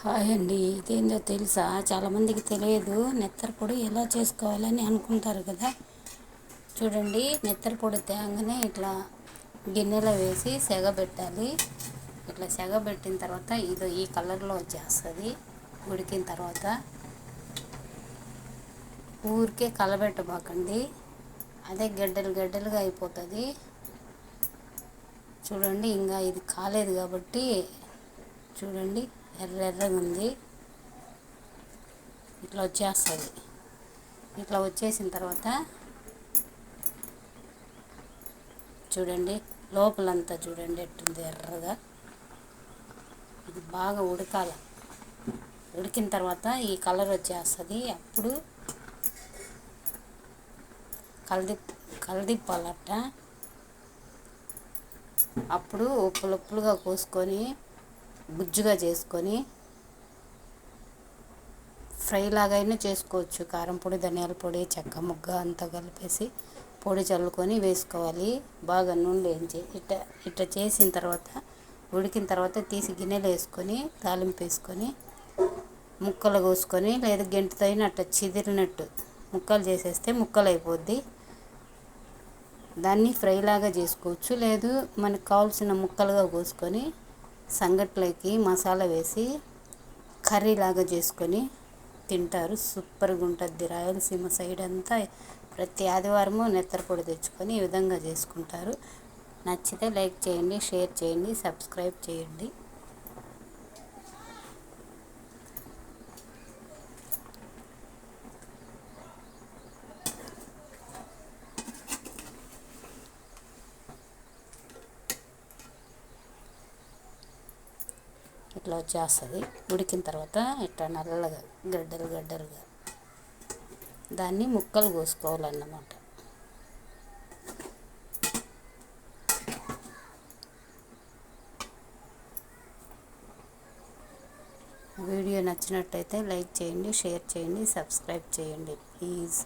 Hi అండి. ఇదేందో తెలుసా? చాలామందికి తెలియదు. నెత్తర పొడి ఎలా చేసుకోవాలని అనుకుంటారు కదా. చూడండి, నెత్తర పొడి తేగానే ఇట్లా గిన్నెలో వేసి సెగబెట్టాలి. ఇట్లా సెగబెట్టిన తర్వాత ఇది ఈ కలర్లో వచ్చేస్తుంది. ఉడికిన తర్వాత ఊరికే కలబెట్టబాకండి, అదే గడ్డలు గడ్డలుగా అయిపోతుంది. చూడండి, ఇంకా ఇది కాలేదు కాబట్టి చూడండి, ఎర్రగా ఉంది. ఇట్లా వచ్చేస్తుంది. ఇట్లా వచ్చేసిన తర్వాత చూడండి, లోపలంతా చూడండి ఎట్టుంది ఎర్రగా. ఇది బాగా ఉడకాలి. ఉడికిన తర్వాత ఈ కలర్ వచ్చేస్తుంది. అప్పుడు కలదిప్పాలట. అప్పుడు ఉప్పులుగా కోసుకొని గుజ్జుగా చేసుకొని ఫ్రై లాగైనా చేసుకోవచ్చు. కారం పొడి, ధనియాల పొడి, చెక్క ముగ్గ అంతా కలిపేసి పొడి చల్లుకొని వేసుకోవాలి. బాగా నూనెలో వేయించి ఇట్లా చేసిన తర్వాత ఉడికిన తర్వాత తీసి గిన్నెలో వేసుకొని తాలింపు వేసుకొని ముక్కలు కోసుకొని, లేదా గెంటుతో అయినా అట్లా చిదిరినట్టు ముక్కలు చేసేస్తే ముక్కలు అయిపోద్ది. దాన్ని ఫ్రై లాగా చేసుకోవచ్చు. లేదు మనకు కావాల్సిన ముక్కలుగా కోసుకొని సంగట్లోకి మసాలా వేసి కర్రీలాగా చేసుకొని తింటారు. సూపర్గా ఉంటుంది. రాయలసీమ సైడ్ అంతా ప్రతి ఆదివారము నెత్తర పొడి తెచ్చుకొని ఈ విధంగా చేసుకుంటారు. నచ్చితే లైక్ చేయండి, షేర్ చేయండి, సబ్స్క్రైబ్ చేయండి. ఇట్లా వచ్చేస్తుంది. ఉడికిన తర్వాత ఇట్లా నల్లగా గడ్డలుగా దాన్ని ముక్కలు కోసుకోవాలన్నమాట. వీడియో నచ్చినట్టయితే లైక్ చేయండి, షేర్ చేయండి, సబ్స్క్రైబ్ చేయండి ప్లీజ్.